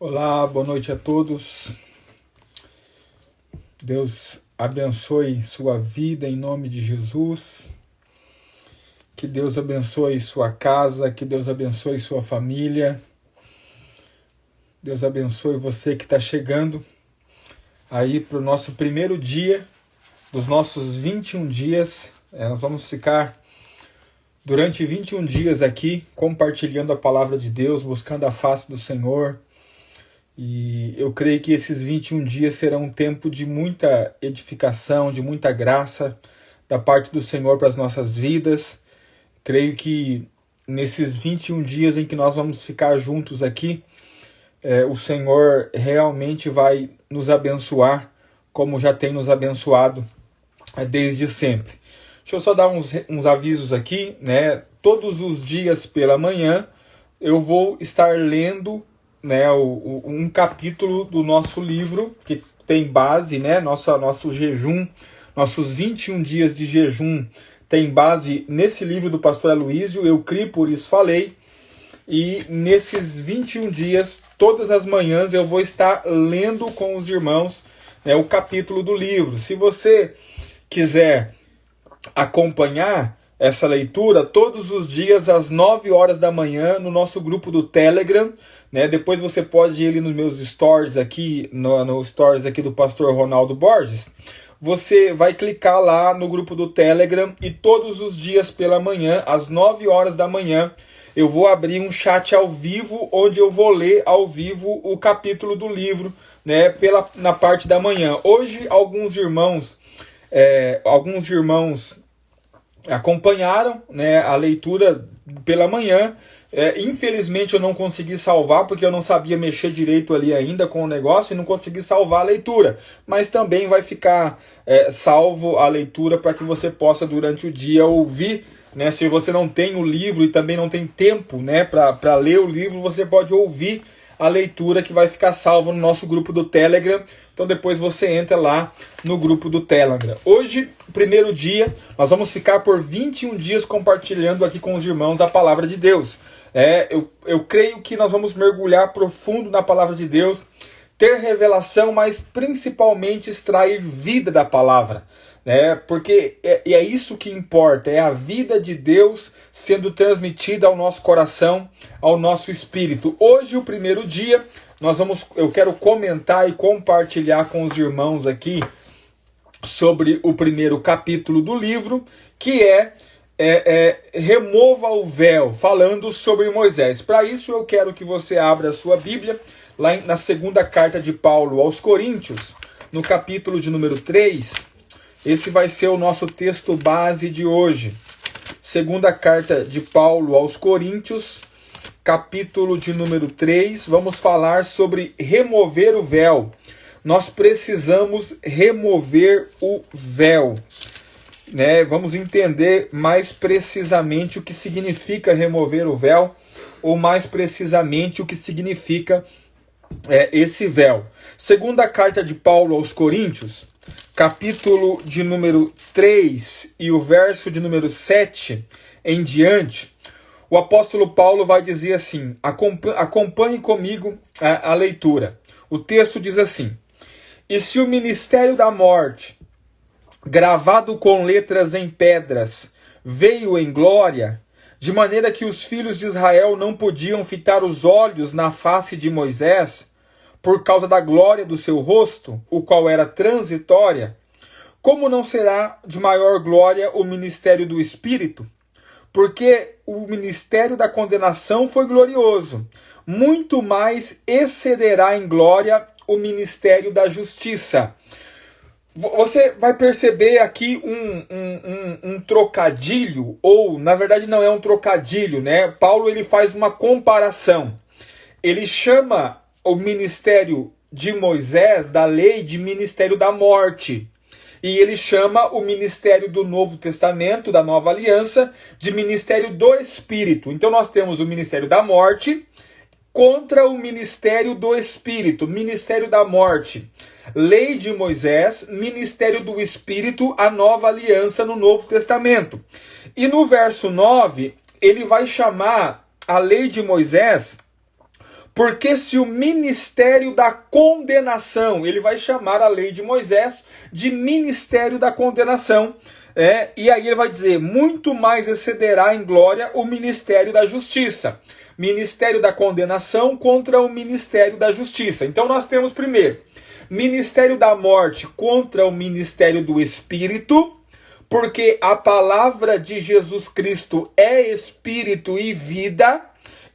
Olá, boa noite a todos. Deus abençoe sua vida em nome de Jesus. Que Deus abençoe sua casa, que Deus abençoe sua família. Deus abençoe você que está chegando aí para o nosso primeiro dia dos nossos 21 dias. Nós vamos ficar durante 21 dias aqui compartilhando a palavra de Deus, buscando a face do Senhor. E eu creio que esses 21 dias serão um tempo de muita edificação, de muita graça da parte do Senhor para as nossas vidas. Creio que nesses 21 dias em que nós vamos ficar juntos aqui, o Senhor realmente vai nos abençoar, como já tem nos abençoado desde sempre. Deixa eu só dar uns avisos aqui, né? Todos os dias pela manhã eu vou estar lendo um capítulo do nosso livro, que tem base, nosso jejum, nossos 21 dias de jejum tem base nesse livro do pastor Aloísio, Eu Criei, Por Isso Falei, e nesses 21 dias, todas as manhãs, eu vou estar lendo com os irmãos o capítulo do livro. Se você quiser acompanhar essa leitura, todos os dias às 9 horas da manhã no nosso grupo do Telegram, depois você pode ir ali nos meus stories aqui, no stories aqui do pastor Ronaldo Borges, você vai clicar lá no grupo do Telegram e todos os dias pela manhã, às 9 horas da manhã, eu vou abrir um chat ao vivo, onde eu vou ler ao vivo o capítulo do livro, na parte da manhã. Hoje alguns irmãos acompanharam a leitura pela manhã. Infelizmente eu não consegui salvar, porque eu não sabia mexer direito ali ainda com o negócio e não consegui salvar a leitura. Mas também vai ficar salvo a leitura para que você possa durante o dia ouvir. Se você não tem o livro e também não tem tempo para ler o livro, você pode ouvir a leitura que vai ficar salva no nosso grupo do Telegram. Então depois você entra lá no grupo do Telegram. Hoje, primeiro dia, nós vamos ficar por 21 dias compartilhando aqui com os irmãos a palavra de Deus. Eu creio que nós vamos mergulhar profundo na palavra de Deus, ter revelação, mas principalmente extrair vida da palavra. Porque é isso que importa, é a vida de Deus sendo transmitida ao nosso coração, ao nosso espírito. Hoje, o primeiro dia, eu quero comentar e compartilhar com os irmãos aqui sobre o primeiro capítulo do livro, que Remova o Véu, falando sobre Moisés. Para isso, eu quero que você abra a sua Bíblia, lá na segunda carta de Paulo aos Coríntios, no capítulo de número 3. Esse vai ser o nosso texto base de hoje. Segunda carta de Paulo aos Coríntios, capítulo de número 3. Vamos falar sobre remover o véu. Nós precisamos remover o véu. Vamos entender mais precisamente o que significa remover o véu, ou mais precisamente o que significa esse véu. Segunda carta de Paulo aos Coríntios, capítulo de número 3 e o verso de número 7 em diante, o apóstolo Paulo vai dizer assim, acompanhe comigo a leitura. O texto diz assim: E se o ministério da morte, gravado com letras em pedras, veio em glória, de maneira que os filhos de Israel não podiam fitar os olhos na face de Moisés, por causa da glória do seu rosto, o qual era transitória, como não será de maior glória o ministério do Espírito? Porque o ministério da condenação foi glorioso, muito mais excederá em glória o ministério da justiça. Você vai perceber aqui um trocadilho, ou na verdade não é um trocadilho, Paulo ele faz uma comparação. Ele chama o ministério de Moisés, da lei, de ministério da morte. E ele chama o ministério do Novo Testamento, da Nova Aliança, de ministério do Espírito. Então nós temos o ministério da morte contra o ministério do Espírito, ministério da morte. Lei de Moisés, ministério do Espírito, a Nova Aliança no Novo Testamento. E no verso 9, ele vai chamar a lei de Moisés Porque se o ministério da condenação, ele vai chamar a lei de Moisés de ministério da condenação, e aí ele vai dizer, muito mais excederá em glória o ministério da justiça. Ministério da condenação contra o ministério da justiça. Então nós temos primeiro, ministério da morte contra o ministério do Espírito, porque a palavra de Jesus Cristo é Espírito e vida,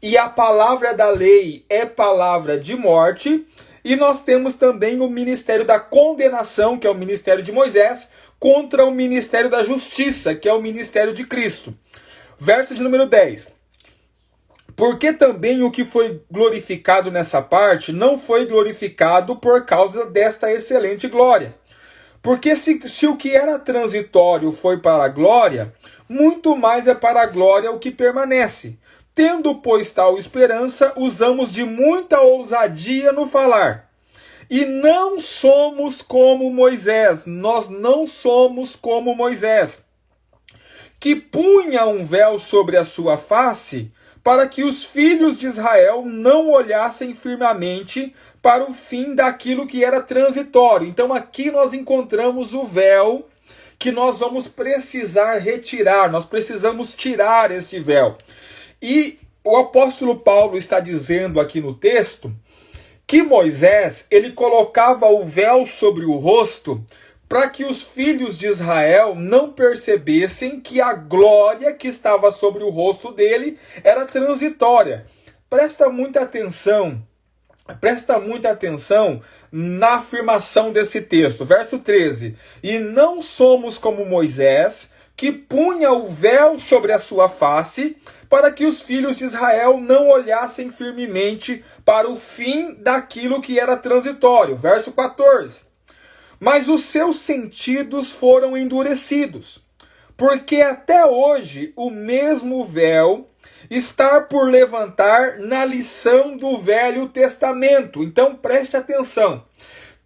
e a palavra da lei é palavra de morte. E nós temos também o ministério da condenação, que é o ministério de Moisés, contra o ministério da justiça, que é o ministério de Cristo. Verso de número 10. Porque também o que foi glorificado nessa parte não foi glorificado por causa desta excelente glória. Porque se o que era transitório foi para a glória, muito mais é para a glória o que permanece. Tendo, pois, tal esperança, usamos de muita ousadia no falar. E não somos como Moisés, nós não somos como Moisés, que punha um véu sobre a sua face, para que os filhos de Israel não olhassem firmemente para o fim daquilo que era transitório. Então aqui nós encontramos o véu que nós vamos precisar retirar, nós precisamos tirar esse véu. E o apóstolo Paulo está dizendo aqui no texto que Moisés, ele colocava o véu sobre o rosto para que os filhos de Israel não percebessem que a glória que estava sobre o rosto dele era transitória. Presta muita atenção na afirmação desse texto. Verso 13. E não somos como Moisés, que punha o véu sobre a sua face, para que os filhos de Israel não olhassem firmemente para o fim daquilo que era transitório. Verso 14. Mas os seus sentidos foram endurecidos, porque até hoje o mesmo véu está por levantar na lição do Velho Testamento. Então preste atenção.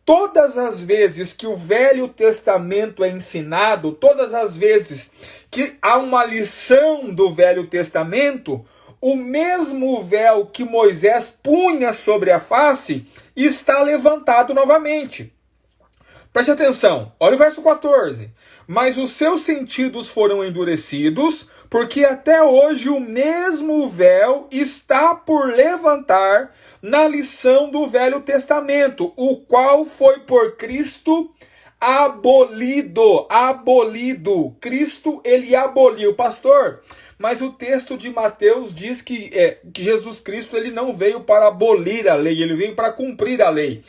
Todas as vezes que o Velho Testamento é ensinado, todas as vezes que há uma lição do Velho Testamento, o mesmo véu que Moisés punha sobre a face está levantado novamente. Preste atenção, olha o verso 14. Mas os seus sentidos foram endurecidos, porque até hoje o mesmo véu está por levantar na lição do Velho Testamento, o qual foi por Cristo abolido. Abolido. Cristo, ele aboliu. Pastor, mas o texto de Mateus diz que Jesus Cristo, ele não veio para abolir a lei, ele veio para cumprir a lei.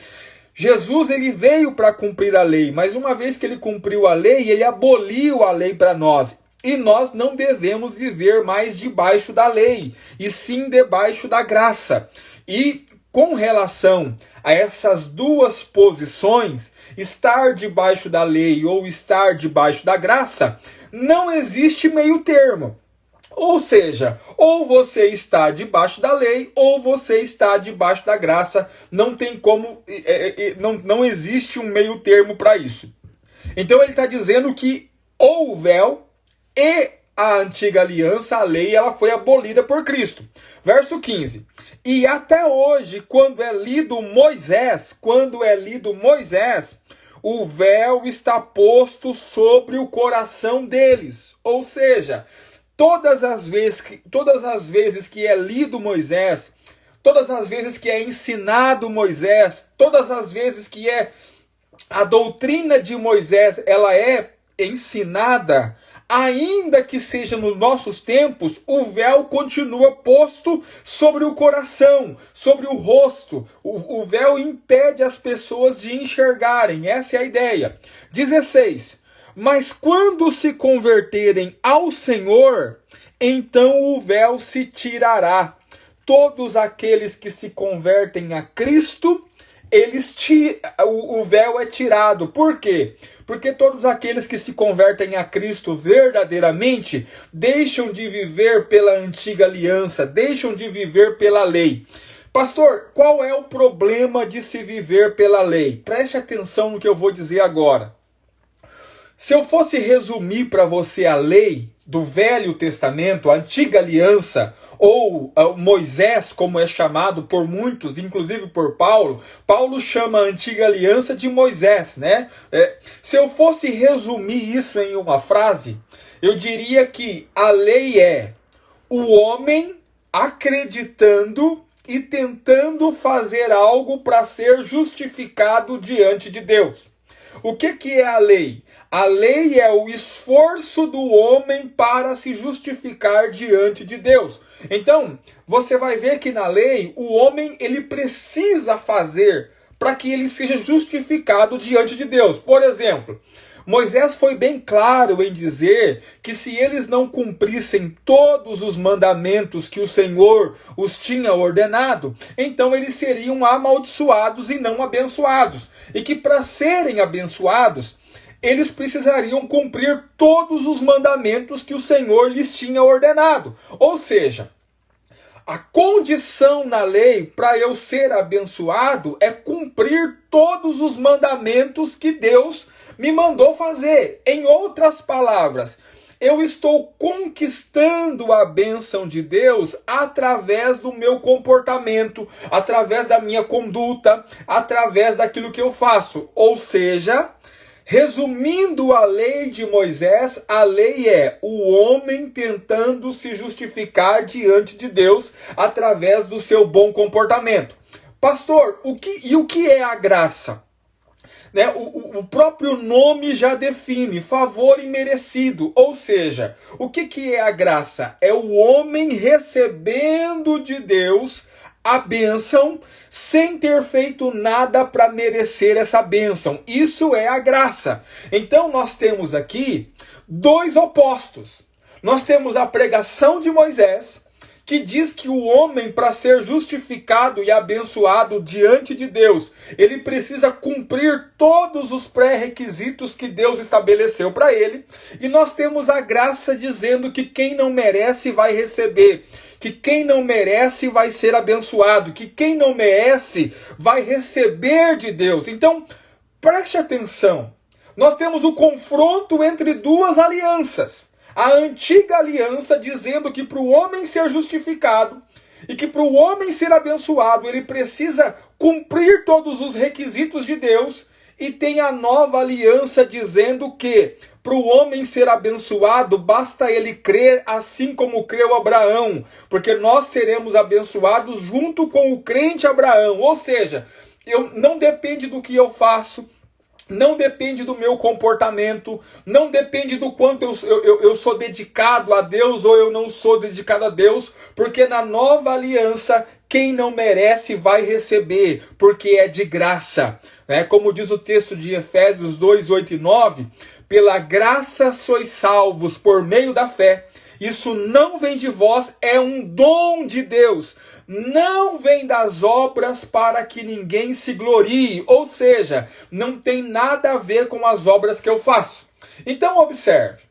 Jesus, ele veio para cumprir a lei, mas uma vez que ele cumpriu a lei, ele aboliu a lei para nós. E nós não devemos viver mais debaixo da lei, e sim debaixo da graça. E com relação a essas duas posições, estar debaixo da lei ou estar debaixo da graça, não existe meio termo. Ou seja, ou você está debaixo da lei, ou você está debaixo da graça. Não tem como, não existe um meio termo para isso. Então ele está dizendo que ou o véu e a antiga aliança, a lei, ela foi abolida por Cristo. Verso 15. E até hoje, quando é lido Moisés, o véu está posto sobre o coração deles. Ou seja, todas as vezes que é lido Moisés, todas as vezes que é ensinado Moisés, todas as vezes que a doutrina de Moisés, ela é ensinada, ainda que seja nos nossos tempos, o véu continua posto sobre o coração, sobre o rosto. O véu impede as pessoas de enxergarem. Essa é a ideia. 16. Mas quando se converterem ao Senhor, então o véu se tirará. Todos aqueles que se convertem a Cristo, o véu é tirado. Por quê? Porque todos aqueles que se convertem a Cristo verdadeiramente deixam de viver pela antiga aliança, deixam de viver pela lei. Pastor, qual é o problema de se viver pela lei? Preste atenção no que eu vou dizer agora. Se eu fosse resumir para você a lei do Velho Testamento, a antiga aliança, ou Moisés, como é chamado por muitos, inclusive por Paulo, Paulo chama a antiga aliança de Moisés, né? Se eu fosse resumir isso em uma frase, eu diria que a lei é o homem acreditando e tentando fazer algo para ser justificado diante de Deus. O que é a lei? A lei é o esforço do homem para se justificar diante de Deus. Então, você vai ver que na lei, o homem ele precisa fazer para que ele seja justificado diante de Deus. Por exemplo, Moisés foi bem claro em dizer que se eles não cumprissem todos os mandamentos que o Senhor os tinha ordenado, então eles seriam amaldiçoados e não abençoados. E que para serem abençoados, eles precisariam cumprir todos os mandamentos que o Senhor lhes tinha ordenado. Ou seja, a condição na lei para eu ser abençoado é cumprir todos os mandamentos que Deus me mandou fazer. Em outras palavras, eu estou conquistando a bênção de Deus através do meu comportamento, através da minha conduta, através daquilo que eu faço. Ou seja, resumindo a lei de Moisés, a lei é o homem tentando se justificar diante de Deus através do seu bom comportamento. Pastor, o que é a graça? Né? O próprio nome já define, favor imerecido. Ou seja, o que é a graça? É o homem recebendo de Deus a bênção sem ter feito nada para merecer essa bênção. Isso é a graça. Então nós temos aqui dois opostos. Nós temos a pregação de Moisés, que diz que o homem, para ser justificado e abençoado diante de Deus, ele precisa cumprir todos os pré-requisitos que Deus estabeleceu para ele. E nós temos a graça dizendo que quem não merece vai receber, que quem não merece vai ser abençoado, que quem não merece vai receber de Deus. Então, preste atenção. Nós temos o confronto entre duas alianças. A antiga aliança dizendo que para o homem ser justificado e que para o homem ser abençoado, ele precisa cumprir todos os requisitos de Deus. E tem a nova aliança dizendo que para o homem ser abençoado, basta ele crer assim como creu Abraão, porque nós seremos abençoados junto com o crente Abraão. Ou seja, não depende do que eu faço, não depende do meu comportamento, não depende do quanto eu sou dedicado a Deus ou eu não sou dedicado a Deus, porque na nova aliança, quem não merece vai receber, porque é de graça. Como diz o texto de Efésios 2, 8 e 9, pela graça sois salvos por meio da fé. Isso não vem de vós, é um dom de Deus. Não vem das obras para que ninguém se glorie. Ou seja, não tem nada a ver com as obras que eu faço. Então observe.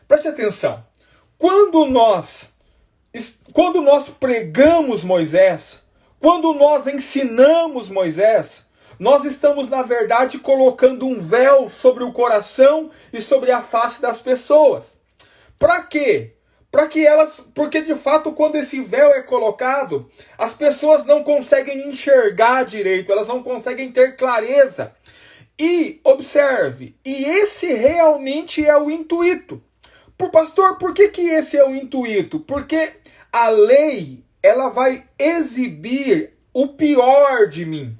Preste atenção. Quando nós pregamos Moisés, quando nós ensinamos Moisés, nós estamos, na verdade, colocando um véu sobre o coração e sobre a face das pessoas. Para quê? Porque de fato, quando esse véu é colocado, as pessoas não conseguem enxergar direito, elas não conseguem ter clareza. E observe, e esse realmente é o intuito. Pastor, por que esse é o intuito? Porque a lei, ela vai exibir o pior de mim.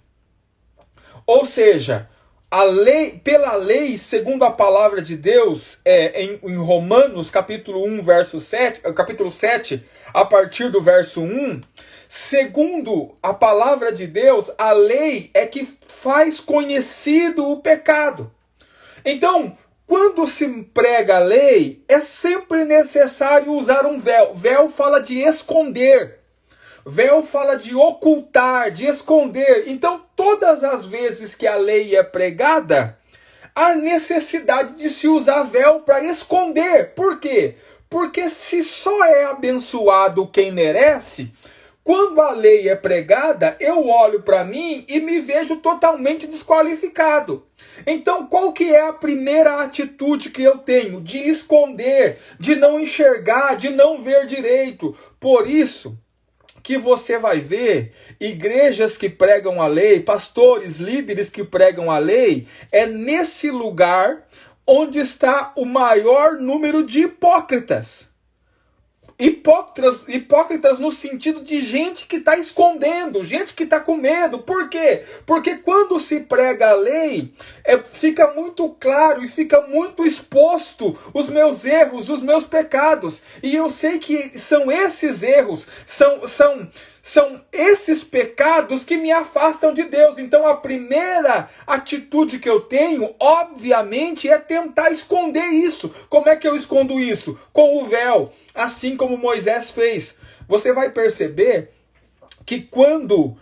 Ou seja, pela lei, segundo a palavra de Deus, em Romanos, capítulo 7, a partir do verso 1, segundo a palavra de Deus, a lei é que faz conhecido o pecado. Então, quando se prega a lei, é sempre necessário usar um véu. Véu fala de esconder. Véu fala de ocultar, de esconder. Então, todas as vezes que a lei é pregada, há necessidade de se usar véu para esconder. Por quê? Porque se só é abençoado quem merece, Quando a lei é pregada, eu olho para mim e me vejo totalmente desqualificado. Então, qual que é a primeira atitude que eu tenho? De esconder, de não enxergar, de não ver direito. Por isso que você vai ver igrejas que pregam a lei, pastores, líderes que pregam a lei, é nesse lugar onde está o maior número de hipócritas. Hipócritas no sentido de gente que está escondendo, gente que está com medo. Por quê? Porque quando se prega a lei, fica muito claro e fica muito exposto os meus erros, os meus pecados. E eu sei que são esses erros, são esses pecados que me afastam de Deus. Então a primeira atitude que eu tenho, obviamente, é tentar esconder isso. Como é que eu escondo isso? Com o véu, assim como Moisés fez. Você vai perceber que quando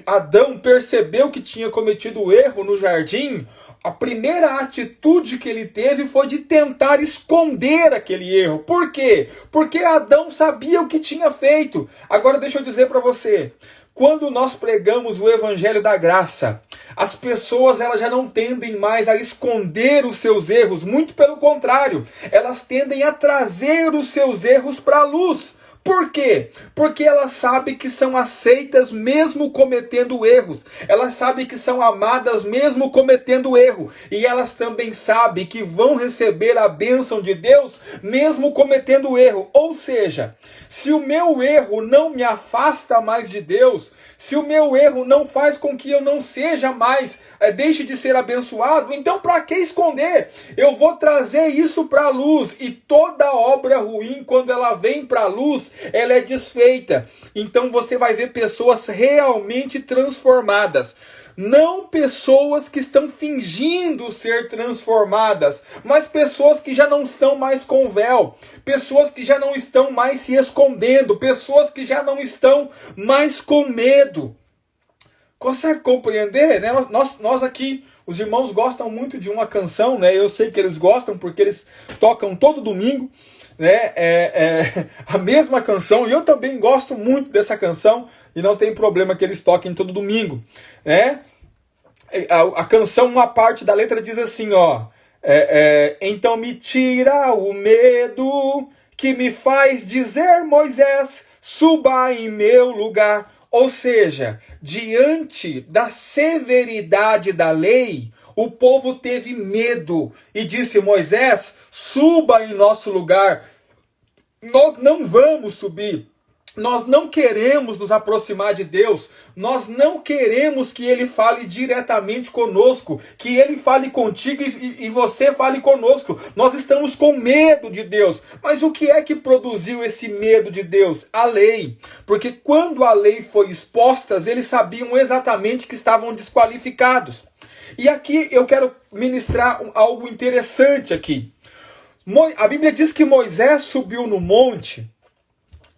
Adão percebeu que tinha cometido o erro no jardim, a primeira atitude que ele teve foi de tentar esconder aquele erro. Por quê? Porque Adão sabia o que tinha feito. Agora deixa eu dizer para você, quando nós pregamos o evangelho da graça, as pessoas elas já não tendem mais a esconder os seus erros, muito pelo contrário, elas tendem a trazer os seus erros para a luz. Por quê? Porque elas sabem que são aceitas mesmo cometendo erros. Elas sabem que são amadas mesmo cometendo erro. E elas também sabem que vão receber a bênção de Deus mesmo cometendo erro. Ou seja, se o meu erro não me afasta mais de Deus, se o meu erro não faz com que eu não seja mais, deixe de ser abençoado, então para que esconder? Eu vou trazer isso para a luz. E toda obra ruim, quando ela vem para a luz, ela é desfeita. Então você vai ver pessoas realmente transformadas. Não pessoas que estão fingindo ser transformadas, mas pessoas que já não estão mais com véu, pessoas que já não estão mais se escondendo, pessoas que já não estão mais com medo. Consegue compreender? Né? Nós aqui, os irmãos gostam muito de uma canção, né? Eu sei que eles gostam porque eles tocam todo domingo, né? A mesma canção, e eu também gosto muito dessa canção, e não tem problema que eles toquem todo domingo, né? A canção, uma parte da letra diz assim, ó, então me tira o medo que me faz dizer, Moisés, suba em meu lugar. Ou seja, diante da severidade da lei, o povo teve medo e disse, Moisés, suba em nosso lugar. Nós não vamos subir. Nós não queremos nos aproximar de Deus. Nós não queremos que Ele fale diretamente conosco. Que Ele fale contigo e você fale conosco. Nós estamos com medo de Deus. Mas o que é que produziu esse medo de Deus? A lei. Porque quando a lei foi exposta, eles sabiam exatamente que estavam desqualificados. E aqui eu quero ministrar algo interessante aqui. A Bíblia diz que Moisés subiu no monte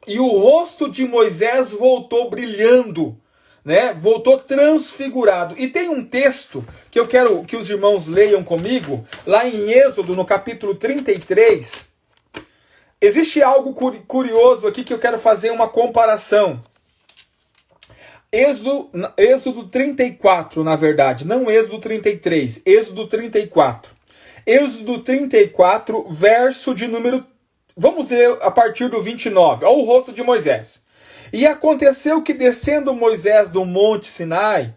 e o rosto de Moisés voltou brilhando, né? Voltou transfigurado. E tem um texto que eu quero que os irmãos leiam comigo, lá em Êxodo, no capítulo 33. Existe algo curioso aqui que eu quero fazer uma comparação. Êxodo 34, na verdade, não Êxodo 33, Êxodo 34. Êxodo 34, verso de número... Vamos ler a partir do 29. Olha o rosto de Moisés. E aconteceu que descendo Moisés do monte Sinai,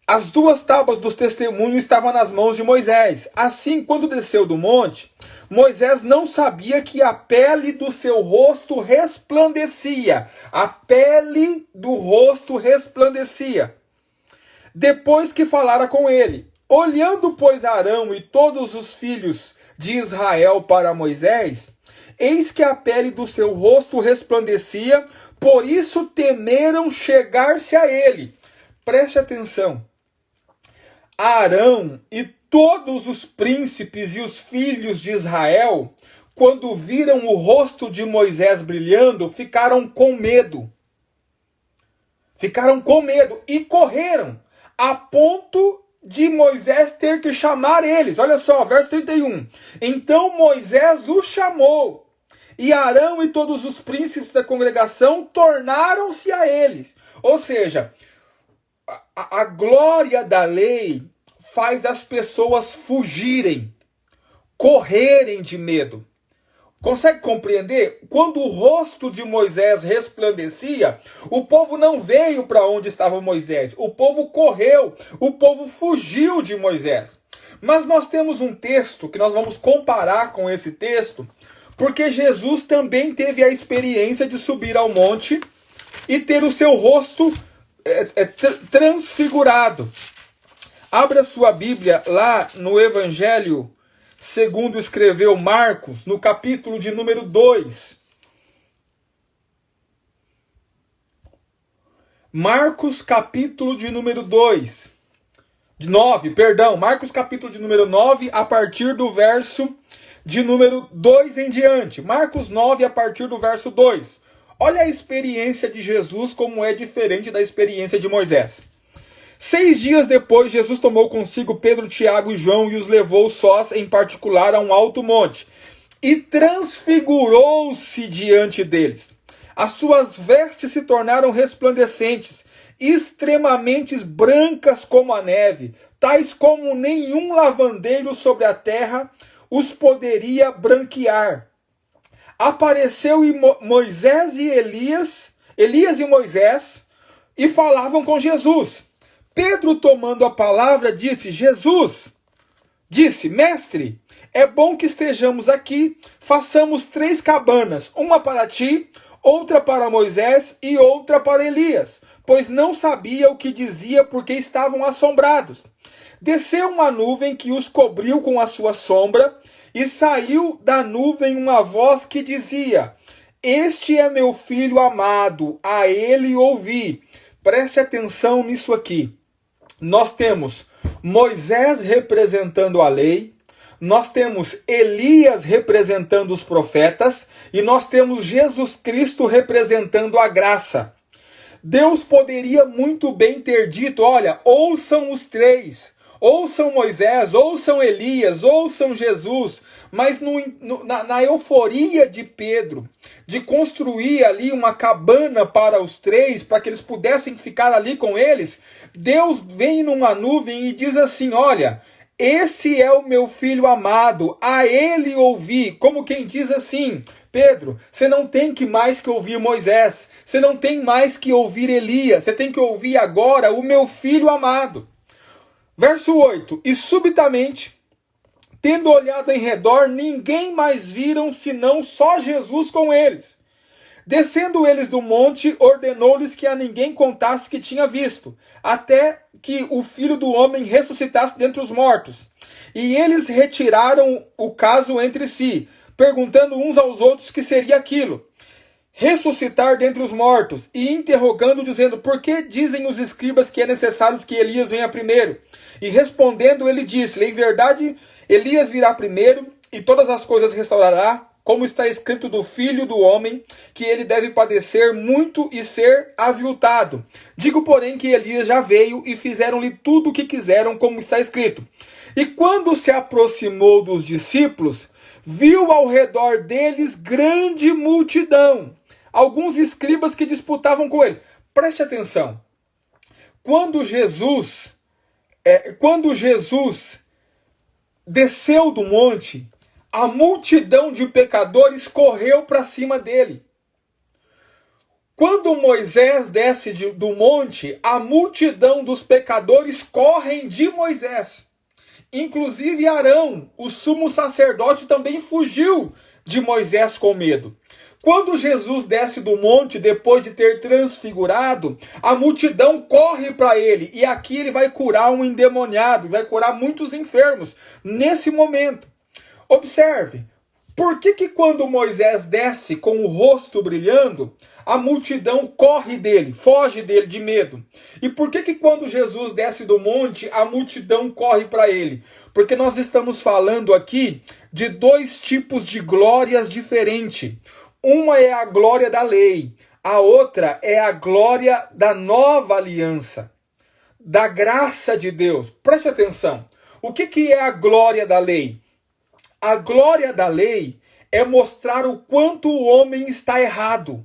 as duas tábuas dos testemunhos estavam nas mãos de Moisés. Assim, quando desceu do monte, Moisés não sabia que a pele do seu rosto resplandecia. A pele do rosto resplandecia. Depois que falara com ele. Olhando, pois, Arão e todos os filhos de Israel para Moisés, eis que a pele do seu rosto resplandecia, por isso temeram chegar-se a ele. Preste atenção. Arão e todos os príncipes e os filhos de Israel, quando viram o rosto de Moisés brilhando, ficaram com medo. Ficaram com medo e correram, a ponto de Moisés ter que chamar eles. Olha só, verso 31. Então Moisés os chamou e Arão e todos os príncipes da congregação tornaram-se a eles. Ou seja, a glória da lei faz as pessoas fugirem, correrem de medo. Consegue compreender? Quando o rosto de Moisés resplandecia, o povo não veio para onde estava Moisés. O povo correu, o povo fugiu de Moisés. Mas nós temos um texto que nós vamos comparar com esse texto, porque Jesus também teve a experiência de subir ao monte e ter o seu rosto transfigurado. Abra sua Bíblia lá no Evangelho segundo escreveu Marcos, no capítulo de número 2. Marcos, capítulo de número 2. 9, perdão. Marcos, capítulo de número 9, a partir do verso de número 2 em diante. Marcos 9, a partir do verso 2. Olha a experiência de Jesus, como é diferente da experiência de Moisés. 6 dias depois, Jesus tomou consigo Pedro, Tiago e João e os levou sós, em particular, a um alto monte. E transfigurou-se diante deles. As suas vestes se tornaram resplandecentes, extremamente brancas como a neve, tais como nenhum lavandeiro sobre a terra os poderia branquear. Apareceu Moisés e Elias e Moisés, e falavam com Jesus. Pedro, tomando a palavra, disse: Mestre, é bom que estejamos aqui, façamos 3 cabanas, uma para ti, outra para Moisés e outra para Elias, pois não sabia o que dizia porque estavam assombrados. Desceu uma nuvem que os cobriu com a sua sombra, e saiu da nuvem uma voz que dizia: Este é meu filho amado, a ele ouvi. Preste atenção nisso aqui. Nós temos Moisés representando a lei, nós temos Elias representando os profetas e nós temos Jesus Cristo representando a graça. Deus poderia muito bem ter dito: olha, ouçam os 3, ouçam Moisés, ouçam Elias, ouçam Jesus, mas na euforia de Pedro, de construir ali uma cabana para os 3, para que eles pudessem ficar ali com eles, Deus vem numa nuvem e diz assim: olha, esse é o meu filho amado, a ele ouvi. Como quem diz assim: Pedro, você não tem mais que ouvir Moisés, você não tem mais que ouvir Elias, você tem que ouvir agora o meu filho amado. Verso 8: E subitamente, tendo olhado em redor, ninguém mais viram senão só Jesus com eles. Descendo eles do monte, ordenou-lhes que a ninguém contasse que tinha visto, até que o Filho do Homem ressuscitasse dentre os mortos. E eles retiraram o caso entre si, perguntando uns aos outros que seria aquilo. Ressuscitar dentre os mortos, e interrogando, dizendo: Por que dizem os escribas que é necessário que Elias venha primeiro? E respondendo, ele disse: Em verdade, Elias virá primeiro, e todas as coisas restaurará, como está escrito do Filho do Homem, que ele deve padecer muito e ser aviltado. Digo, porém, que Elias já veio, e fizeram-lhe tudo o que quiseram, como está escrito. E quando se aproximou dos discípulos, viu ao redor deles grande multidão, alguns escribas que disputavam com eles. Preste atenção. Quando Jesus desceu do monte, a multidão de pecadores correu para cima dele. Quando Moisés desce do monte, a multidão dos pecadores correm de Moisés. Inclusive Arão, o sumo sacerdote, também fugiu de Moisés com medo. Quando Jesus desce do monte, depois de ter transfigurado, a multidão corre para ele. E aqui ele vai curar um endemoniado, vai curar muitos enfermos nesse momento. Observe, por que quando Moisés desce com o rosto brilhando, a multidão corre dele, foge dele de medo? E por que quando Jesus desce do monte, a multidão corre para ele? Porque nós estamos falando aqui de 2 tipos de glórias diferentes. Uma é a glória da lei, a outra é a glória da nova aliança, da graça de Deus. Preste atenção. O que é a glória da lei? A glória da lei é mostrar o quanto o homem está errado,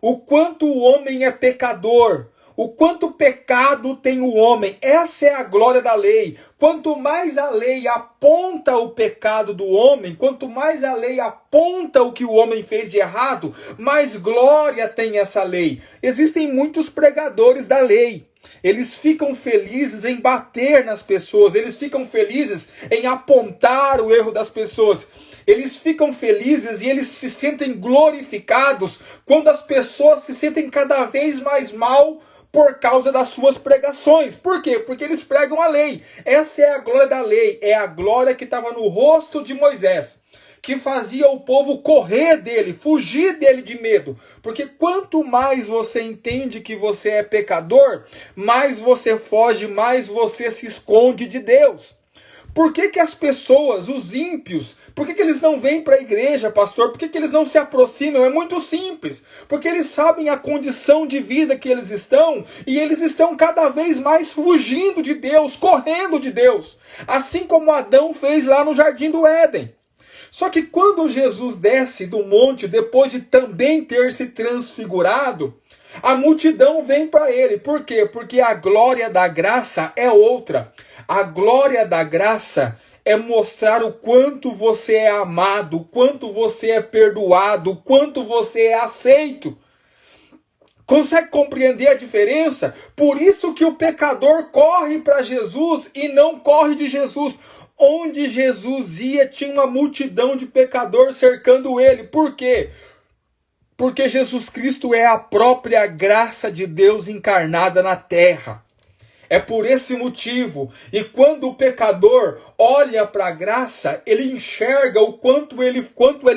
o quanto o homem é pecador, o quanto pecado tem o homem. Essa é a glória da lei. Quanto mais a lei aponta o pecado do homem, quanto mais a lei aponta o que o homem fez de errado, mais glória tem essa lei. Existem muitos pregadores da lei. Eles ficam felizes em bater nas pessoas, eles ficam felizes em apontar o erro das pessoas. Eles ficam felizes e eles se sentem glorificados quando as pessoas se sentem cada vez mais mal por causa das suas pregações. Por quê? Porque eles pregam a lei. Essa é a glória da lei. É a glória que estava no rosto de Moisés, que fazia o povo correr dele, fugir dele de medo. Porque quanto mais você entende que você é pecador, mais você foge, mais você se esconde de Deus. Por que que as pessoas, os ímpios, por que que eles não vêm para a igreja, pastor? Por que que eles não se aproximam? É muito simples. Porque eles sabem a condição de vida que eles estão e eles estão cada vez mais fugindo de Deus, correndo de Deus. Assim como Adão fez lá no Jardim do Éden. Só que quando Jesus desce do monte, depois de também ter se transfigurado, a multidão vem para ele. Por quê? Porque a glória da graça é outra. A glória da graça é mostrar o quanto você é amado, o quanto você é perdoado, o quanto você é aceito. Consegue compreender a diferença? Por isso que o pecador corre para Jesus e não corre de Jesus. Onde Jesus ia, tinha uma multidão de pecadores cercando ele. Por quê? Porque Jesus Cristo é a própria graça de Deus encarnada na terra. É por esse motivo. E quando o pecador olha para a graça, ele enxerga o quanto ele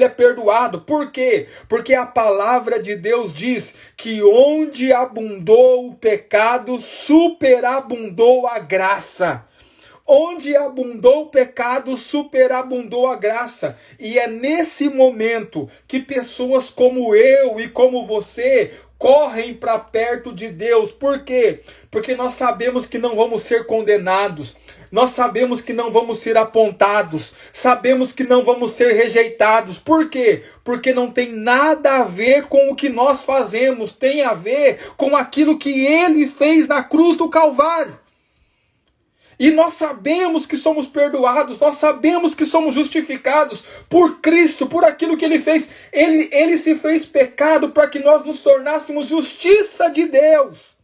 é perdoado. Por quê? Porque a palavra de Deus diz que onde abundou o pecado, superabundou a graça. Onde abundou o pecado, superabundou a graça. E é nesse momento que pessoas como eu e como você correm para perto de Deus. Por quê? Porque nós sabemos que não vamos ser condenados. Nós sabemos que não vamos ser apontados. Sabemos que não vamos ser rejeitados. Por quê? Porque não tem nada a ver com o que nós fazemos. Tem a ver com aquilo que Ele fez na cruz do Calvário. E nós sabemos que somos perdoados, nós sabemos que somos justificados por Cristo, por aquilo que Ele fez. Ele se fez pecado para que nós nos tornássemos justiça de Deus.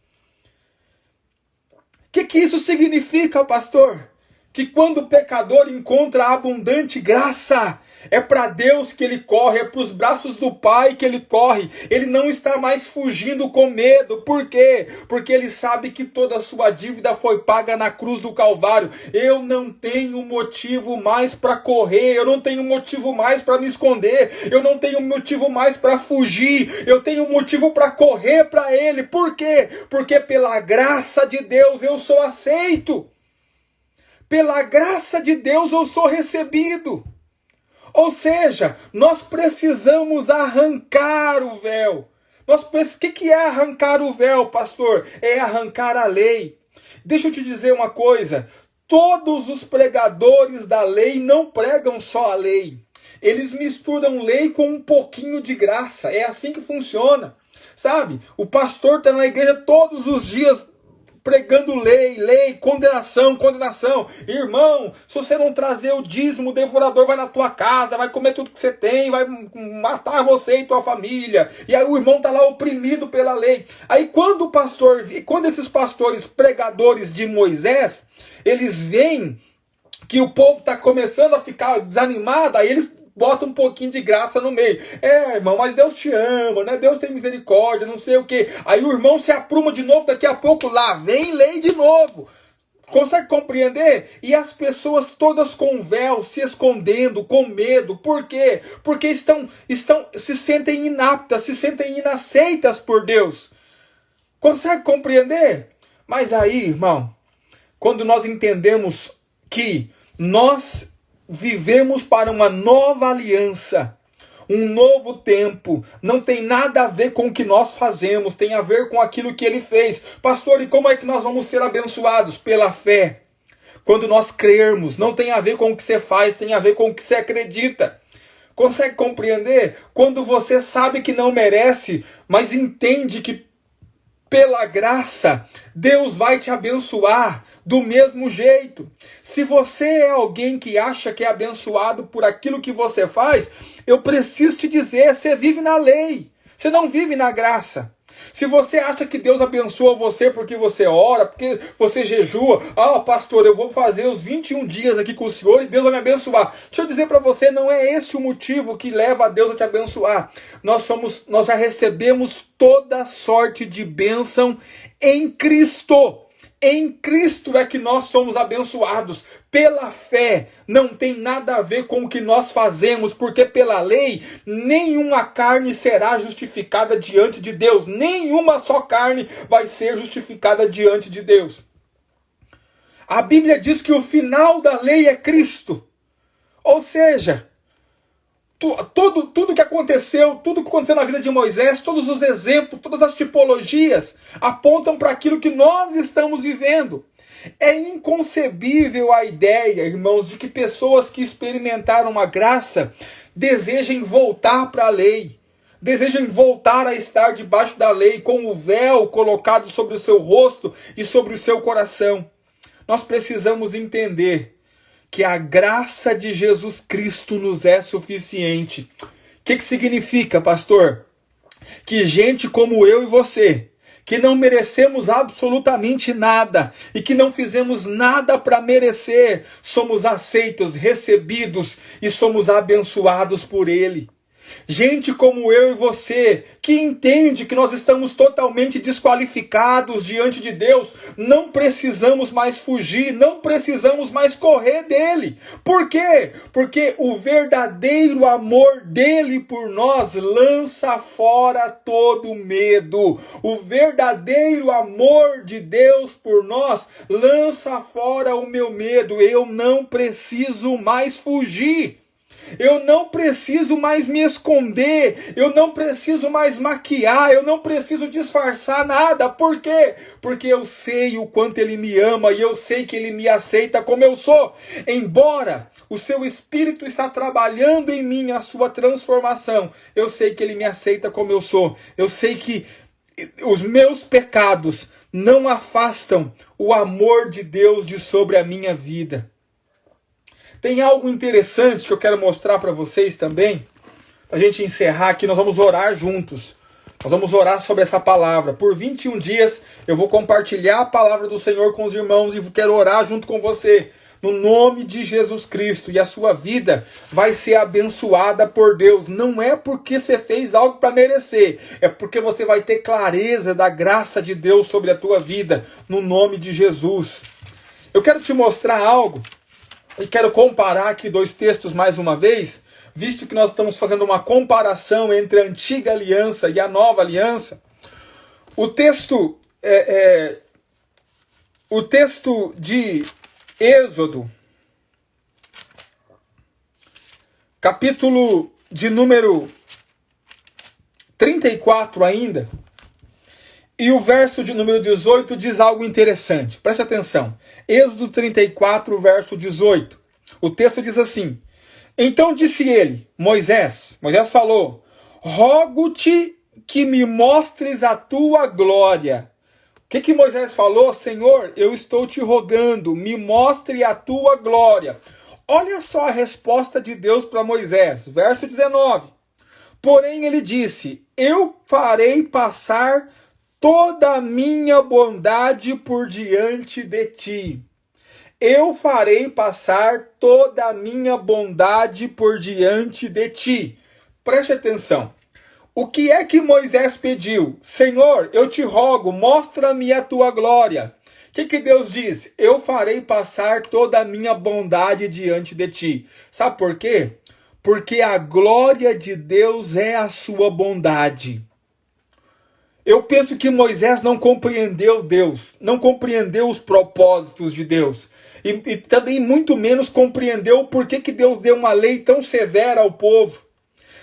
O que isso significa, pastor? Que quando o pecador encontra abundante graça, é para Deus que ele corre, é para os braços do Pai que ele corre. Ele não está mais fugindo com medo. Por quê? Porque ele sabe que toda a sua dívida foi paga na cruz do Calvário. Eu não tenho motivo mais para correr, eu não tenho motivo mais para me esconder, eu não tenho motivo mais para fugir, eu tenho motivo para correr para Ele. Por quê? Porque pela graça de Deus eu sou aceito. Pela graça de Deus eu sou recebido. Ou seja, nós precisamos arrancar o véu. O que é arrancar o véu, pastor? É arrancar a lei. Deixa eu te dizer uma coisa. Todos os pregadores da lei não pregam só a lei. Eles misturam lei com um pouquinho de graça. É assim que funciona. Sabe? O pastor está na igreja todos os dias pregando lei, condenação. Irmão, se você não trazer o dízimo, o devorador vai na tua casa, vai comer tudo que você tem, vai matar você e tua família. E aí o irmão está lá oprimido pela lei. Aí quando esses pastores pregadores de Moisés, eles veem que o povo está começando a ficar desanimado, aí eles bota um pouquinho de graça no meio. Irmão, mas Deus te ama, né? Deus tem misericórdia, não sei o quê. Aí o irmão se apruma de novo, daqui a pouco lá vem lei de novo. Consegue compreender? E as pessoas todas com véu, se escondendo, com medo. Por quê? Porque se sentem inaptas, se sentem inaceitas por Deus. Consegue compreender? Mas aí, irmão, quando nós entendemos que nós vivemos para uma nova aliança, um novo tempo, não tem nada a ver com o que nós fazemos, tem a ver com aquilo que Ele fez. Pastor, e como é que nós vamos ser abençoados? Pela fé. Quando nós crermos, não tem a ver com o que você faz, tem a ver com o que você acredita. Consegue compreender? Quando você sabe que não merece, mas entende que pela graça, Deus vai te abençoar do mesmo jeito. Se você é alguém que acha que é abençoado por aquilo que você faz, eu preciso te dizer, você vive na lei, você não vive na graça. Se você acha que Deus abençoa você porque você ora, porque você jejua, pastor, eu vou fazer os 21 dias aqui com o Senhor e Deus vai me abençoar. Deixa eu dizer para você, não é este o motivo que leva a Deus a te abençoar. Nós já recebemos toda sorte de bênção em Cristo. Em Cristo é que nós somos abençoados. Pela fé, não tem nada a ver com o que nós fazemos, porque pela lei, nenhuma carne será justificada diante de Deus. Nenhuma só carne vai ser justificada diante de Deus. A Bíblia diz que o final da lei é Cristo. Ou seja, tudo que aconteceu na vida de Moisés, todos os exemplos, todas as tipologias, apontam para aquilo que nós estamos vivendo. É inconcebível a ideia, irmãos, de que pessoas que experimentaram a graça desejem voltar para a lei, desejem voltar a estar debaixo da lei, com o véu colocado sobre o seu rosto e sobre o seu coração. Nós precisamos entender que a graça de Jesus Cristo nos é suficiente. O que significa, pastor? Que gente como eu e você, que não merecemos absolutamente nada e que não fizemos nada para merecer, somos aceitos, recebidos e somos abençoados por Ele. Gente como eu e você, que entende que nós estamos totalmente desqualificados diante de Deus, não precisamos mais fugir, não precisamos mais correr dele. Por quê? Porque o verdadeiro amor dele por nós lança fora todo medo. O verdadeiro amor de Deus por nós lança fora o meu medo. Eu não preciso mais fugir. Eu não preciso mais me esconder, eu não preciso mais maquiar, eu não preciso disfarçar nada. Por quê? Porque eu sei o quanto Ele me ama e eu sei que Ele me aceita como eu sou. Embora o seu Espírito está trabalhando em mim a sua transformação, eu sei que Ele me aceita como eu sou. Eu sei que os meus pecados não afastam o amor de Deus de sobre a minha vida. Tem algo interessante que eu quero mostrar para vocês também. Para a gente encerrar aqui, nós vamos orar juntos. Nós vamos orar sobre essa palavra. Por 21 dias eu vou compartilhar a palavra do Senhor com os irmãos e quero orar junto com você. No nome de Jesus Cristo. E a sua vida vai ser abençoada por Deus. Não é porque você fez algo para merecer. É porque você vai ter clareza da graça de Deus sobre a tua vida. No nome de Jesus. Eu quero te mostrar algo. E quero comparar aqui dois textos mais uma vez, visto que nós estamos fazendo uma comparação entre a antiga aliança e a nova aliança. O texto de Êxodo, capítulo de número 34 ainda, e o verso de número 18 diz algo interessante. Preste atenção. Êxodo 34, verso 18. O texto diz assim: Então disse ele, Moisés falou, rogo-te que me mostres a tua glória. O que Moisés falou? Senhor, eu estou te rogando, me mostre a tua glória. Olha só a resposta de Deus para Moisés. Verso 19. Porém ele disse, eu farei passar toda a minha bondade por diante de ti. Eu farei passar toda a minha bondade por diante de ti. Preste atenção. O que é que Moisés pediu? Senhor, eu te rogo, mostra-me a tua glória. O que Deus diz? Eu farei passar toda a minha bondade diante de ti. Sabe por quê? Porque a glória de Deus é a sua bondade. Eu penso que Moisés não compreendeu Deus, não compreendeu os propósitos de Deus. E também muito menos compreendeu o porquê que Deus deu uma lei tão severa ao povo.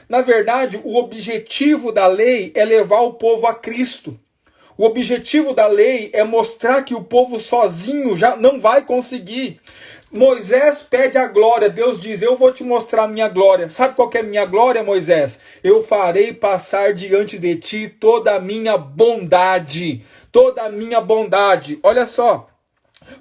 Na verdade, o objetivo da lei é levar o povo a Cristo. O objetivo da lei é mostrar que o povo sozinho já não vai conseguir. Moisés pede a glória. Deus diz, eu vou te mostrar a minha glória. Sabe qual que é a minha glória, Moisés? Eu farei passar diante de ti toda a minha bondade. Toda a minha bondade. Olha só.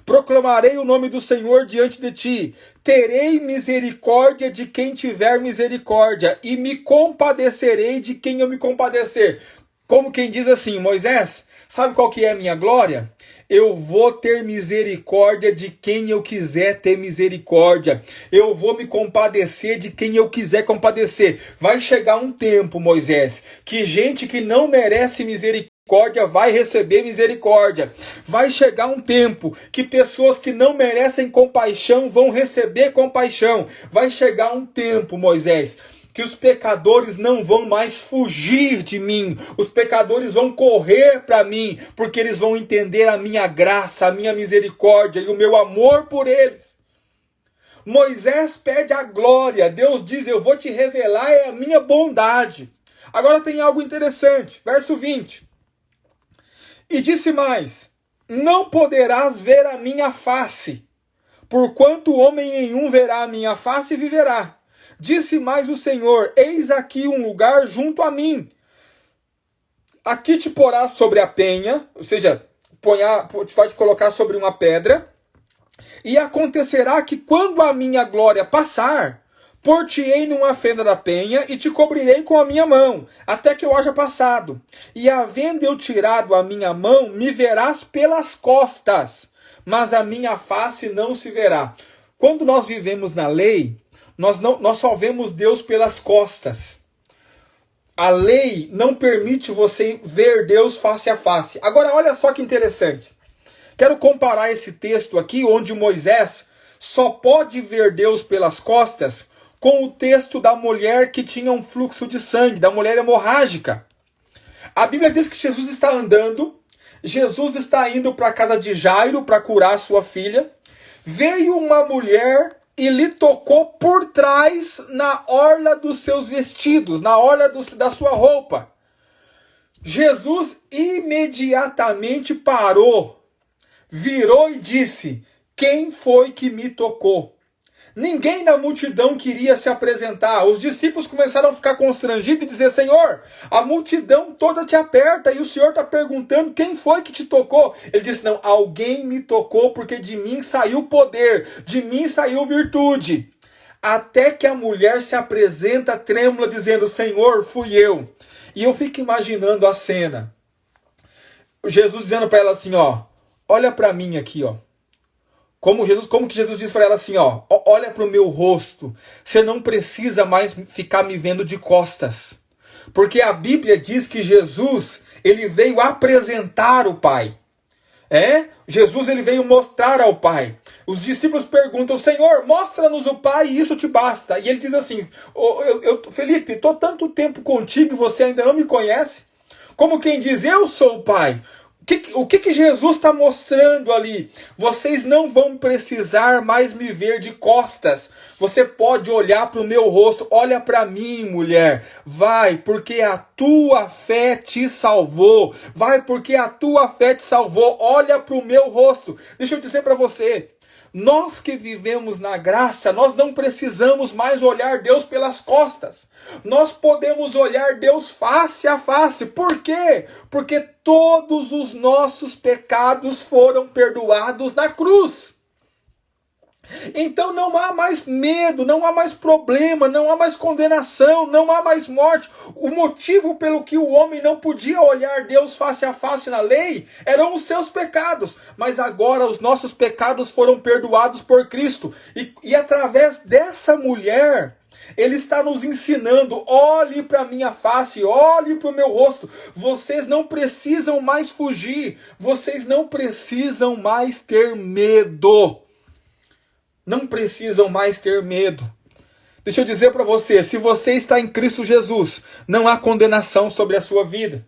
Proclamarei o nome do Senhor diante de ti. Terei misericórdia de quem tiver misericórdia. E me compadecerei de quem eu me compadecer. Como quem diz assim, Moisés, sabe qual que é a minha glória? Eu vou ter misericórdia de quem eu quiser ter misericórdia. Eu vou me compadecer de quem eu quiser compadecer. Vai chegar um tempo, Moisés, que gente que não merece misericórdia vai receber misericórdia. Vai chegar um tempo que pessoas que não merecem compaixão vão receber compaixão. Vai chegar um tempo, Moisés, que os pecadores não vão mais fugir de mim. Os pecadores vão correr para mim, porque eles vão entender a minha graça, a minha misericórdia e o meu amor por eles. Moisés pede a glória. Deus diz, eu vou te revelar a minha bondade. Agora tem algo interessante. Verso 20. E disse mais, não poderás ver a minha face, porquanto homem nenhum verá a minha face e viverá. Disse mais o Senhor, eis aqui um lugar junto a mim. Aqui te porás sobre a penha, ou seja, te pode colocar sobre uma pedra. E acontecerá que quando a minha glória passar, por-te-ei numa fenda da penha e te cobrirei com a minha mão, até que eu haja passado. E havendo eu tirado a minha mão, me verás pelas costas, mas a minha face não se verá. Quando nós vivemos na lei, nós só vemos Deus pelas costas. A lei não permite você ver Deus face a face. Agora, olha só que interessante. Quero comparar esse texto aqui, onde Moisés só pode ver Deus pelas costas, com o texto da mulher que tinha um fluxo de sangue, da mulher hemorrágica. A Bíblia diz que Jesus está andando, Jesus está indo para a casa de Jairo para curar sua filha. Veio uma mulher e lhe tocou por trás na orla dos seus vestidos, na orla da sua roupa. Jesus imediatamente parou, virou e disse, quem foi que me tocou? Ninguém na multidão queria se apresentar. Os discípulos começaram a ficar constrangidos e dizer, Senhor, a multidão toda te aperta e o Senhor está perguntando quem foi que te tocou. Ele disse, não, alguém me tocou porque de mim saiu poder, de mim saiu virtude. Até que a mulher se apresenta trêmula dizendo, Senhor, fui eu. E eu fico imaginando a cena. Jesus dizendo para ela assim, ó, olha para mim aqui, ó. Como que Jesus diz para ela assim, ó, olha para o meu rosto, você não precisa mais ficar me vendo de costas. Porque a Bíblia diz que Jesus, ele veio apresentar o Pai. Jesus ele veio mostrar ao Pai. Os discípulos perguntam, Senhor, mostra-nos o Pai e isso te basta. E ele diz assim, Felipe, estou tanto tempo contigo e você ainda não me conhece? Como quem diz, eu sou o Pai. O que Jesus está mostrando ali? Vocês não vão precisar mais me ver de costas. Você pode olhar para o meu rosto. Olha para mim, mulher. Vai, porque a tua fé te salvou. Vai, porque a tua fé te salvou. Olha para o meu rosto. Deixa eu dizer para você. Nós que vivemos na graça, nós não precisamos mais olhar Deus pelas costas. Nós podemos olhar Deus face a face. Por quê? Porque todos os nossos pecados foram perdoados na cruz. Então não há mais medo, não há mais problema, não há mais condenação, não há mais morte. O motivo pelo que o homem não podia olhar Deus face a face na lei eram os seus pecados. Mas agora os nossos pecados foram perdoados por Cristo. E através dessa mulher, ele está nos ensinando, olhe para a minha face, olhe para o meu rosto. Vocês não precisam mais fugir, vocês não precisam mais ter medo. Não precisam mais ter medo. Deixa eu dizer para você, se você está em Cristo Jesus, não há condenação sobre a sua vida.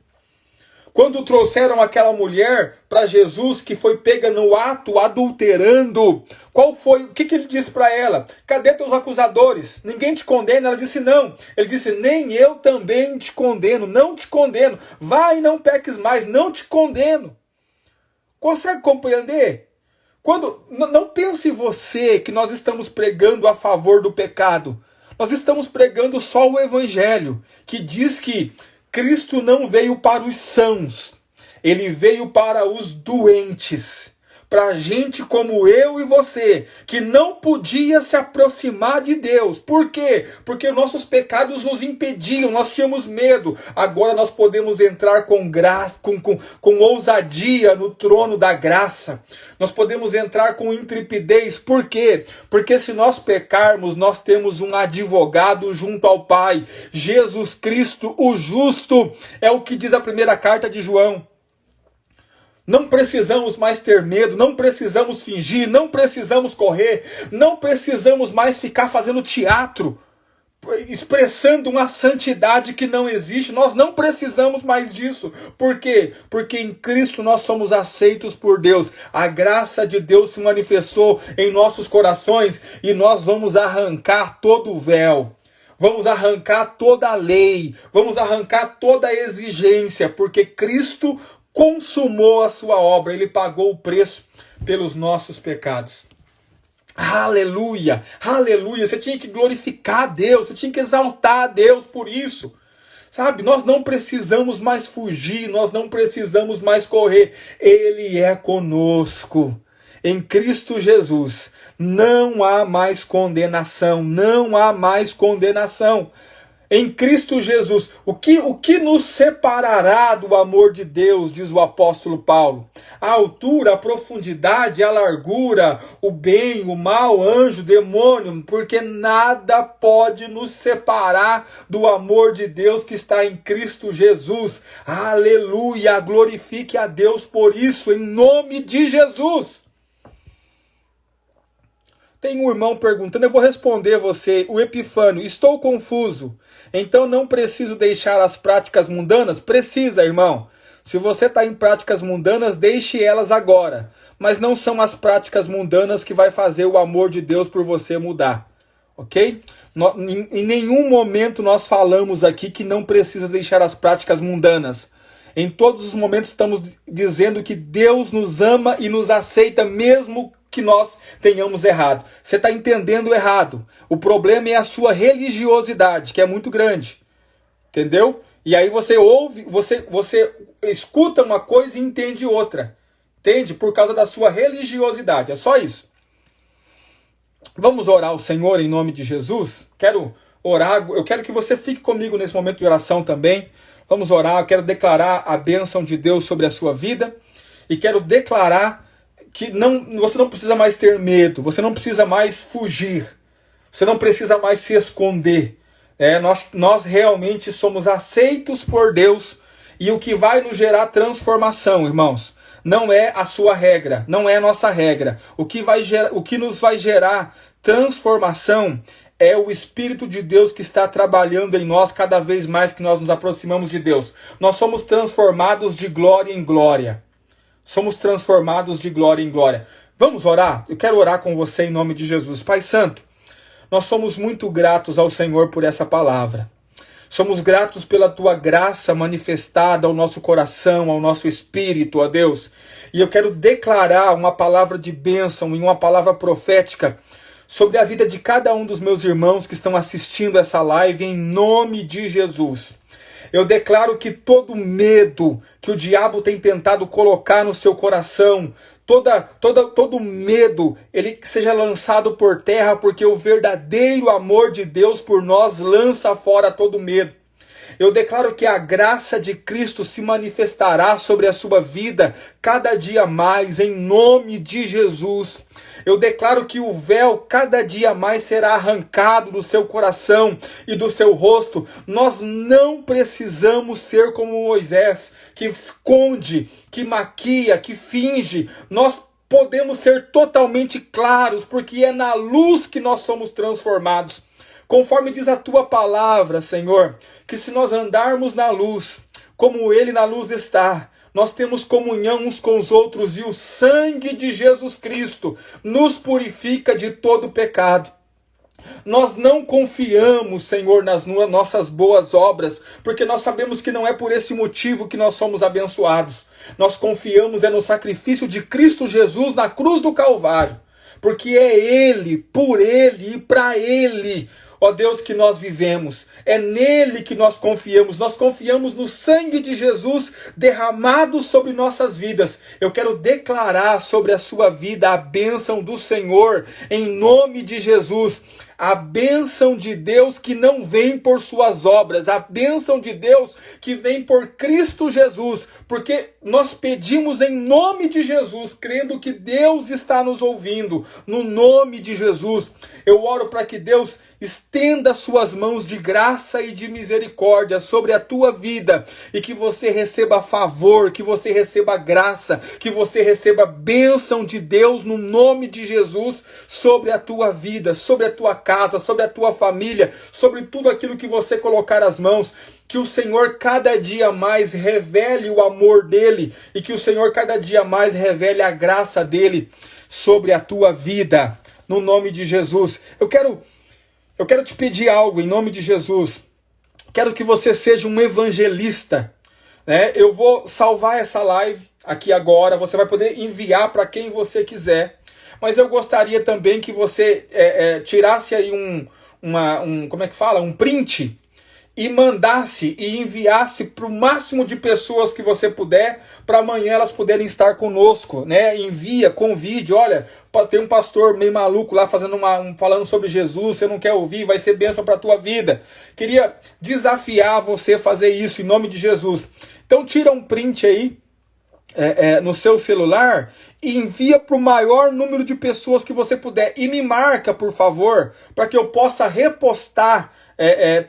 Quando trouxeram aquela mulher para Jesus que foi pega no ato adulterando, o que ele disse para ela? Cadê teus acusadores? Ninguém te condena? Ela disse não. Ele disse, nem eu também te condeno, não te condeno. Vai e não peques mais, não te condeno. Consegue compreender? Não pense você que nós estamos pregando a favor do pecado. Nós estamos pregando só o evangelho, que diz que Cristo não veio para os sãos, ele veio para os doentes. Para gente como eu e você, que não podia se aproximar de Deus. Por quê? Porque nossos pecados nos impediam, nós tínhamos medo. Agora nós podemos entrar com graça, com ousadia no trono da graça. Nós podemos entrar com intrepidez. Por quê? Porque se nós pecarmos, nós temos um advogado junto ao Pai. Jesus Cristo, o justo, é o que diz a primeira carta de João. Não precisamos mais ter medo, não precisamos fingir, não precisamos correr, não precisamos mais ficar fazendo teatro, expressando uma santidade que não existe. Nós não precisamos mais disso. Por quê? Porque em Cristo nós somos aceitos por Deus. A graça de Deus se manifestou em nossos corações e nós vamos arrancar todo o véu. Vamos arrancar toda a lei, vamos arrancar toda a exigência, porque Cristo consumou a sua obra, ele pagou o preço pelos nossos pecados. Aleluia, aleluia, você tinha que glorificar a Deus, você tinha que exaltar a Deus por isso. Sabe, nós não precisamos mais fugir, nós não precisamos mais correr, ele é conosco. Em Cristo Jesus, não há mais condenação, não há mais condenação. Em Cristo Jesus, o que nos separará do amor de Deus, diz o apóstolo Paulo? A altura, a profundidade, a largura, o bem, o mal, anjo, demônio, porque nada pode nos separar do amor de Deus que está em Cristo Jesus. Aleluia, glorifique a Deus por isso, em nome de Jesus. Tem um irmão perguntando, eu vou responder você, o Epifânio, estou confuso, então não preciso deixar as práticas mundanas? Precisa, irmão. Se você está em práticas mundanas, deixe elas agora. Mas não são as práticas mundanas que vai fazer o amor de Deus por você mudar. Ok? Em nenhum momento nós falamos aqui que não precisa deixar as práticas mundanas. Em todos os momentos estamos dizendo que Deus nos ama e nos aceita mesmo que nós tenhamos errado. Você está entendendo errado. O problema é a sua religiosidade, que é muito grande. Entendeu? E aí você ouve, você escuta uma coisa e entende outra. Entende? Por causa da sua religiosidade. É só isso. Vamos orar ao Senhor em nome de Jesus? Quero orar, eu quero que você fique comigo nesse momento de oração também. Vamos orar, eu quero declarar a bênção de Deus sobre a sua vida. E quero declarar que você não precisa mais ter medo, você não precisa mais fugir, você não precisa mais se esconder. Nós realmente somos aceitos por Deus e o que vai nos gerar transformação, irmãos, não é a sua regra, não é a nossa regra. O que nos vai gerar transformação é o Espírito de Deus que está trabalhando em nós cada vez mais que nós nos aproximamos de Deus. Nós somos transformados de glória em glória. Somos transformados de glória em glória. Vamos orar? Eu quero orar com você em nome de Jesus. Pai Santo, nós somos muito gratos ao Senhor por essa palavra. Somos gratos pela Tua graça manifestada ao nosso coração, ao nosso espírito, ó Deus. E eu quero declarar uma palavra de bênção e uma palavra profética sobre a vida de cada um dos meus irmãos que estão assistindo essa live em nome de Jesus. Eu declaro que todo medo que o diabo tem tentado colocar no seu coração, todo medo, ele seja lançado por terra, porque o verdadeiro amor de Deus por nós lança fora todo medo. Eu declaro que a graça de Cristo se manifestará sobre a sua vida cada dia mais, em nome de Jesus. Eu declaro que o véu cada dia mais será arrancado do seu coração e do seu rosto. Nós não precisamos ser como Moisés, que esconde, que maquia, que finge. Nós podemos ser totalmente claros, porque é na luz que nós somos transformados. Conforme diz a Tua palavra, Senhor, que se nós andarmos na luz, como Ele na luz está, nós temos comunhão uns com os outros e o sangue de Jesus Cristo nos purifica de todo pecado. Nós não confiamos, Senhor, nas nossas boas obras, porque nós sabemos que não é por esse motivo que nós somos abençoados. Nós confiamos no sacrifício de Cristo Jesus na cruz do Calvário. Porque é Ele, por Ele e para Ele, ó Deus, que nós vivemos. É nele que nós confiamos no sangue de Jesus derramado sobre nossas vidas. Eu quero declarar sobre a sua vida a bênção do Senhor, em nome de Jesus. A bênção de Deus que não vem por suas obras, a bênção de Deus que vem por Cristo Jesus, porque nós pedimos em nome de Jesus, crendo que Deus está nos ouvindo, no nome de Jesus. Eu oro para que Deus estenda suas mãos de graça e de misericórdia sobre a tua vida e que você receba favor, que você receba graça, que você receba bênção de Deus no nome de Jesus sobre a tua vida, sobre a tua casa, sobre a tua família, sobre tudo aquilo que você colocar as mãos. Que o Senhor cada dia mais revele o amor dele e que o Senhor cada dia mais revele a graça dele sobre a tua vida, no nome de Jesus. Eu quero te pedir algo em nome de Jesus. Quero que você seja um evangelista, né? Eu vou salvar essa live aqui agora. Você vai poder enviar para quem você quiser. Mas eu gostaria também que você tirasse aí um print e mandasse e enviasse para o máximo de pessoas que você puder, para amanhã elas puderem estar conosco, né? Envia, convide, olha, tem um pastor meio maluco lá falando sobre Jesus, você não quer ouvir, vai ser bênção para a tua vida. Queria desafiar você a fazer isso em nome de Jesus. Então tira um print aí no seu celular e envia para o maior número de pessoas que você puder. E me marca, por favor, para que eu possa repostar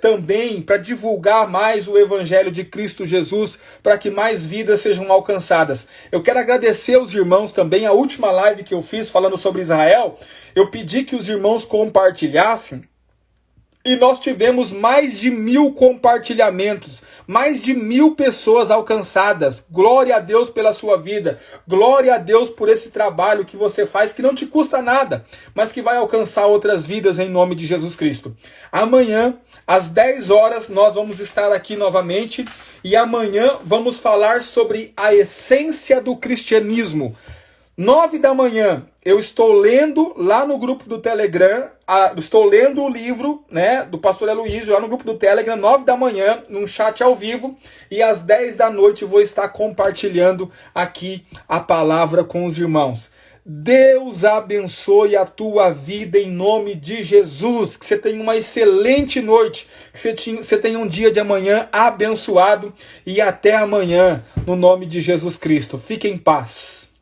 também, para divulgar mais o Evangelho de Cristo Jesus, para que mais vidas sejam alcançadas. Eu quero agradecer aos irmãos também. A última live que eu fiz falando sobre Israel, eu pedi que os irmãos compartilhassem. E nós tivemos mais de 1000 compartilhamentos, mais de 1000 pessoas alcançadas. Glória a Deus pela sua vida. Glória a Deus por esse trabalho que você faz, que não te custa nada, mas que vai alcançar outras vidas em nome de Jesus Cristo. Amanhã, às 10 horas, nós vamos estar aqui novamente. E amanhã vamos falar sobre a essência do cristianismo. 9 da manhã, eu estou lendo lá no grupo do Telegram, estou lendo o livro, né, do pastor Heloísio lá no grupo do Telegram, 9 da manhã, num chat ao vivo, e às 10 da noite vou estar compartilhando aqui a palavra com os irmãos. Deus abençoe a tua vida em nome de Jesus, que você tenha uma excelente noite, que você tenha um dia de amanhã abençoado, e até amanhã, no nome de Jesus Cristo. Fique em paz.